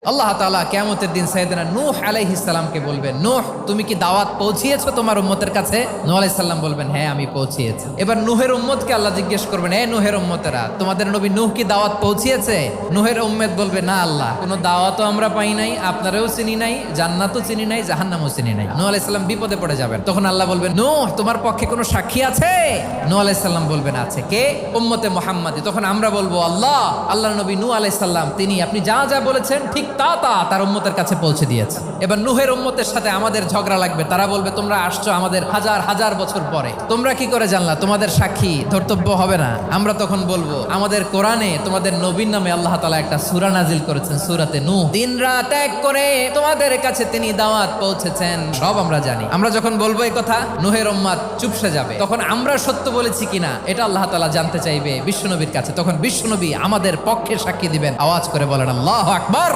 আল্লাহ তাআলা কিয়ামতের দিন সাইয়েদনা নূহ আলাইহিস সালামকে বলবেন, নূহ তুমি কি দাওয়াত পৌঁছিয়েছো তোমার উম্মতের কাছে? নূহ আলাইহিস সালাম বলবেন, হ্যাঁ আমি পৌঁছিয়েছি। এবার নূহের উম্মতকে আল্লাহ জিজ্ঞেস করবেন, হে নূহের উম্মতেরা, তোমাদের নবী নূহ কি দাওয়াত পৌঁছিয়েছে? নূহের উম্মত বলবে, না আল্লাহ, কোনো দাওয়াতও আমরা পাই নাই, আপনারাও চিনি নাই, জান্নাতও চিনি নাই, জাহান্নামও চিনি নাই। নূহ আলাইহিস সালাম বিপদে পড়ে যাবেন। তখন আল্লাহ বলবেন, নূহ তোমার পক্ষে কোনো সাক্ষী আছে? নূহ আলাইহিস সালাম বলবেন, আছে। কে? উম্মতে মুহাম্মাদি। তখন আমরা বলবো, আল্লাহ, আল্লাহর নবী নূহ আলাইহিস সালাম তিনি আপনি যা যা বলেছেন ঠিক তা তার উম্মতের কাছে পৌঁছে দিয়েছে। এবার নূহের উম্মতের সাথে আমাদের ঝগড়া লাগবে। তারা বলবে, তোমরা আসছো আমাদের হাজার হাজার বছর পরে, তোমরা কি করে জানলা? তোমাদের সাক্ষী ধর্তব্য হবে না? আমরা তখন বলবো, আমাদের কোরআনে তোমাদের নবীর নামে আল্লাহ তাআলা একটা সূরা নাজিল করেছেন, সূরাতে নূহ। দিন রাত এক করে তোমাদের কাছে তিনি দাওয়াত পৌঁছেছেন, সব আমরা জানি। আমরা যখন বলবো এই কথা, নূহের উম্মত চুপসে যাবে। তখন আমরা সত্য বলেছি কিনা এটা আল্লাহ তাআলা জানতে চাইবে বিশ্বনবীর কাছে। তখন বিশ্বনবী আমাদের পক্ষে সাক্ষী দিবেন। আওয়াজ করে বলেন আল্লাহু আকবার।